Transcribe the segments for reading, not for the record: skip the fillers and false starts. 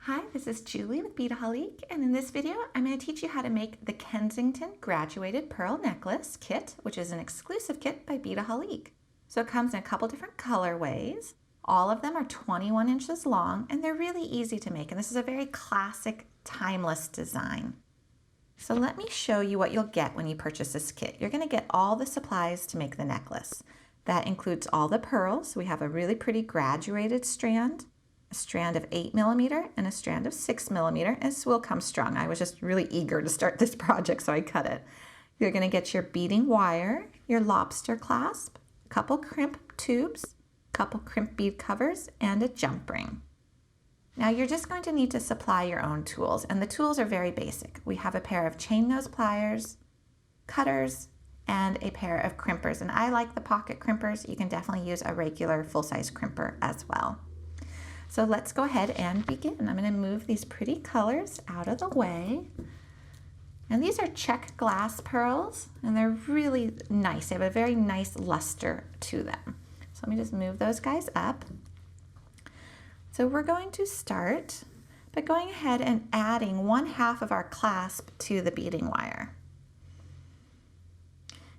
Hi, this is Julie with Beadaholique, and in this video I'm going to teach you how to make the Kensington Graduated Pearl Necklace Kit, which is an exclusive kit by Beadaholique. So it comes in a couple different colorways. All of them are 21 inches long, and they're really easy to make, and this is a very classic, timeless design. So let me show you what you'll get when you purchase this kit. You're going to get all the supplies to make the necklace. That includes all the pearls. We have a really pretty graduated strand, a strand of 8mm and a strand of 6mm. This will come strung. I was just really eager to start this project, so I cut it. You're going to get your beading wire, your lobster clasp, a couple crimp tubes, a couple crimp bead covers, and a jump ring. Now you're just going to need to supply your own tools, and the tools are very basic. We have a pair of chain nose pliers, cutters, and a pair of crimpers. And I like the pocket crimpers. You can definitely use a regular full-size crimper as well. So let's go ahead and begin. I'm going to move these pretty colors out of the way. And these are check glass pearls, and they're really nice. They have a very nice luster to them. So let me just move those guys up. So we're going to start by going ahead and adding 1/2 of our clasp to the beading wire.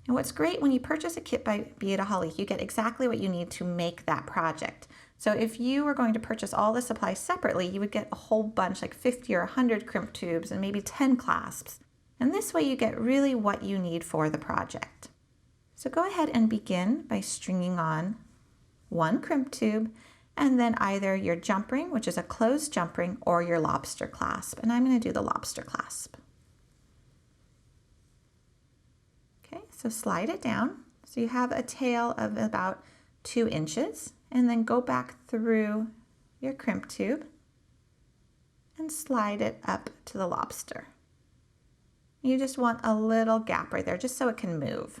And what's great when you purchase a kit by Beadaholique, you get exactly what you need to make that project. So if you were going to purchase all the supplies separately, you would get a whole bunch, like 50 or 100 crimp tubes and maybe 10 clasps. And this way you get really what you need for the project. So go ahead and begin by stringing on 1 crimp tube and then either your jump ring, which is a closed jump ring, or your lobster clasp. And I'm going to do the lobster clasp. Okay, so slide it down. So you have a tail of about 2 inches, and then go back through your crimp tube and slide it up to the lobster. You just want a little gap right there, just so it can move.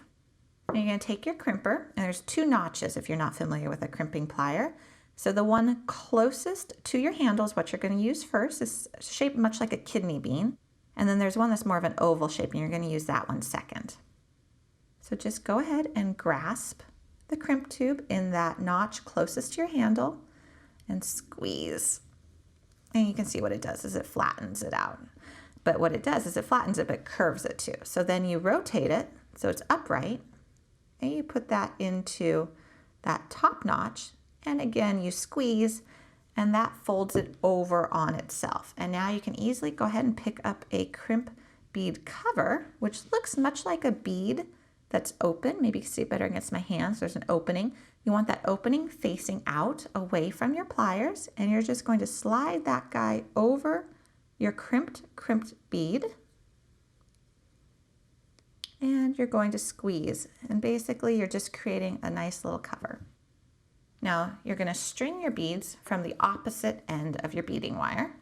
And you're going to take your crimper, and there's 2 notches if you're not familiar with a crimping plier. So the one closest to your handle is what you're going to use first. It's shaped much like a kidney bean. And then there's one that's more of an oval shape, and you're going to use that one second. So just go ahead and grasp the crimp tube in that notch closest to your handle and squeeze. And you can see what it does is it flattens it out. But what it does is it flattens it but curves it too. So then you rotate it so it's upright, and you put that into that top notch, and again you squeeze, and that folds it over on itself. And now you can easily go ahead and pick up a crimp bead cover, which looks much like a bead that's open. Maybe you can see it better against my hands. There's an opening. You want that opening facing out away from your pliers, and you're just going to slide that guy over your crimped bead, and you're going to squeeze, and basically you're just creating a nice little cover. Now you're going to string your beads from the opposite end of your beading wire,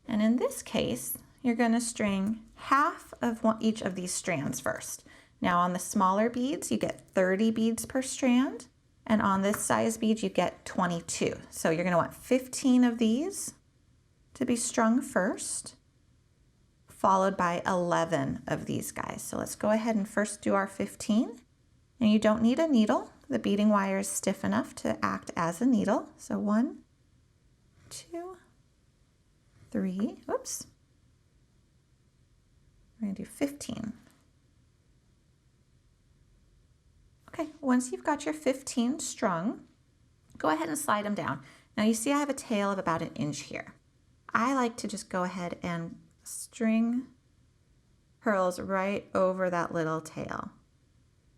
and in this case you're going to string half of each of these strands first. Now on the smaller beads you get 30 beads per strand, and on this size bead you get 22. So you're going to want 15 of these to be strung first, followed by 11 of these guys. So let's go ahead and first do our 15. And you don't need a needle. The beading wire is stiff enough to act as a needle. So 1, 2, 3, oops. We're going to do 15. Okay, once you've got your 15 strung, go ahead and slide them down. Now you see I have a tail of about 1 inch here. I like to just go ahead and string pearls right over that little tail.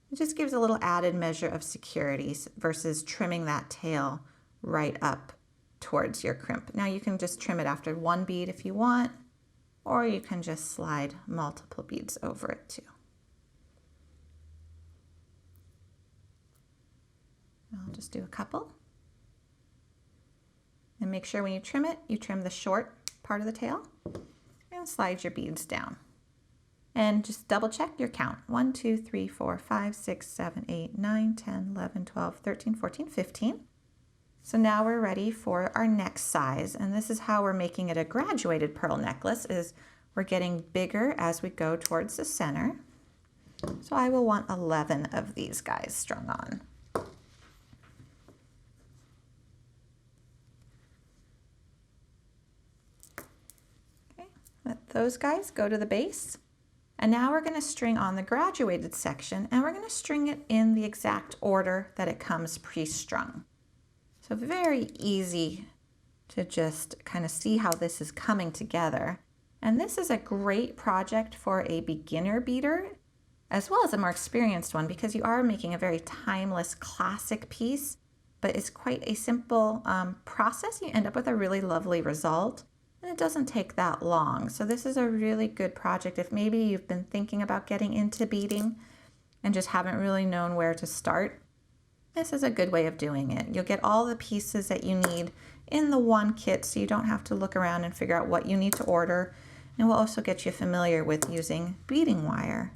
It just gives a little added measure of security versus trimming that tail right up towards your crimp. Now you can just trim it after 1 bead if you want, or you can just slide multiple beads over it too. I'll just do a couple. And make sure when you trim it, you trim the short part of the tail and slide your beads down. And just double check your count. 1, 2, 3, 4, 5, 6, 7, 8, 9, 10, 11, 12, 13, 14, 15. So now we're ready for our next size, and this is how we're making it a graduated pearl necklace, is we're getting bigger as we go towards the center. So I will want 11 of these guys strung on. those guys go to the base. And now we're going to string on the graduated section, and we're going to string it in the exact order that it comes pre-strung. So very easy to just kind of see how this is coming together. And this is a great project for a beginner beader as well as a more experienced one, because you are making a very timeless classic piece, but it's quite a simple process. You end up with a really lovely result, and it doesn't take that long. So this is a really good project if maybe you've been thinking about getting into beading and just haven't really known where to start. This is a good way of doing it. You'll get all the pieces that you need in the one kit, so you don't have to look around and figure out what you need to order. And we'll also get you familiar with using beading wire,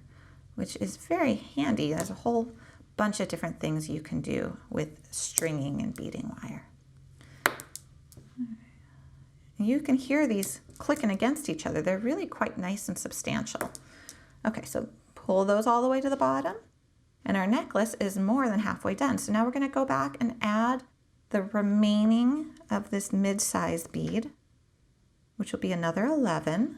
which is very handy. There's a whole bunch of different things you can do with stringing and beading wire. You can hear these clicking against each other. They're really quite nice and substantial. Okay, so pull those all the way to the bottom, and our necklace is more than halfway done. So now we're going to go back and add the remaining of this mid-sized bead, which will be another 11.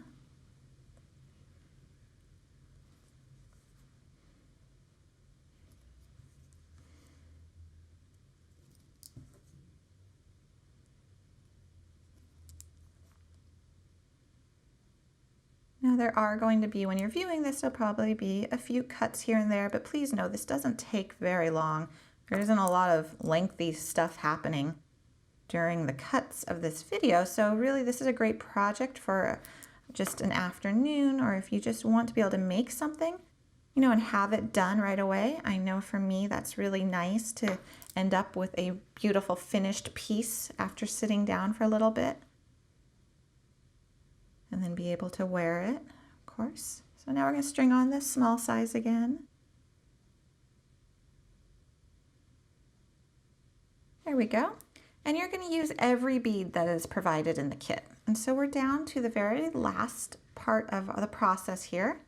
Now there are going to be, when you're viewing this, there'll probably be a few cuts here and there, but please know this doesn't take very long. There isn't a lot of lengthy stuff happening during the cuts of this video, so really this is a great project for just an afternoon, or if you just want to be able to make something, you know, and have it done right away. I know for me that's really nice to end up with a beautiful finished piece after sitting down for a little bit. And then be able to wear it, of course. So now we're going to string on this small size again. There we go. And you're going to use every bead that is provided in the kit. And so we're down to the very last part of the process here.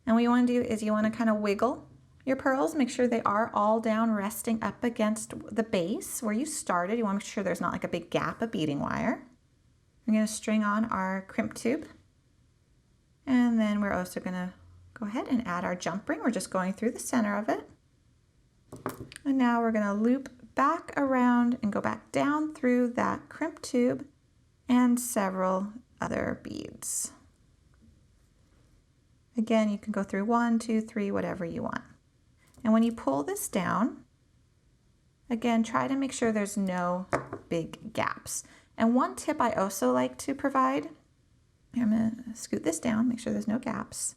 And what you want to do is you want to kind of wiggle your pearls, make sure they are all down resting up against the base where you started. You want to make sure there's not like a big gap of beading wire. We're going to string on our crimp tube, and then we're also going to go ahead and add our jump ring. We're just going through the center of it, and now we're going to loop back around and go back down through that crimp tube and several other beads. Again, you can go through 1, 2, 3, whatever you want. And when you pull this down, again, try to make sure there's no big gaps. And one tip I also like to provide, I'm going to scoot this down, make sure there's no gaps.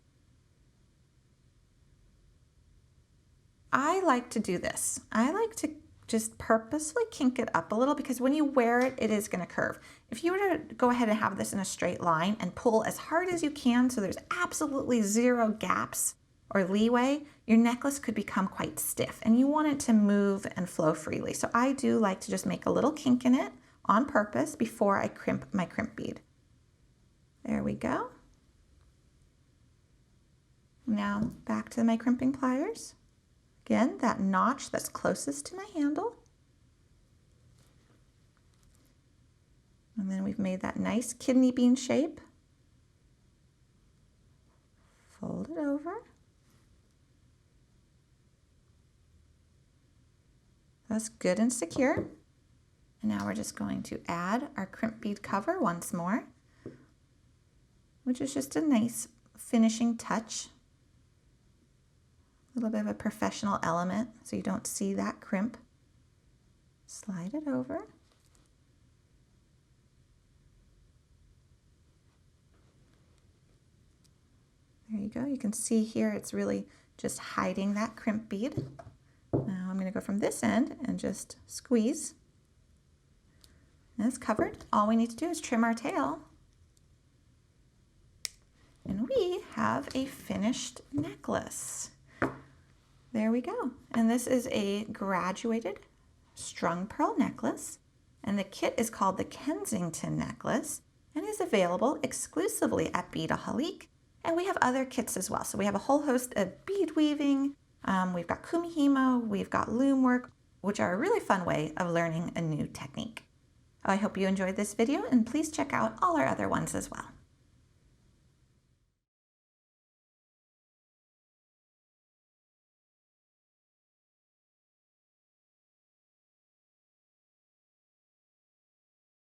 I like to do this. I like to just purposely kink it up a little, because when you wear it, it is going to curve. If you were to go ahead and have this in a straight line and pull as hard as you can so there's absolutely zero gaps or leeway, your necklace could become quite stiff, and you want it to move and flow freely. So I do like to just make a little kink in it on purpose before I crimp my crimp bead. There we go. Now back to my crimping pliers. Again, that notch that's closest to my handle. And then we've made that nice kidney bean shape. Fold it over. That's good and secure. And now we're just going to add our crimp bead cover once more, which is just a nice finishing touch. A little bit of a professional element so you don't see that crimp. Slide it over. There you go. You can see here it's really just hiding that crimp bead. Now I'm going to go from this end and just squeeze. And it's covered. All we need to do is trim our tail. And we have a finished necklace. There we go. And this is a graduated strung pearl necklace. And the kit is called the Kensington necklace and is available exclusively at Beadaholique. And we have other kits as well. So we have a whole host of bead weaving. We've got kumihimo, we've got loom work, which are a really fun way of learning a new technique. I hope you enjoyed this video, and please check out all our other ones as well.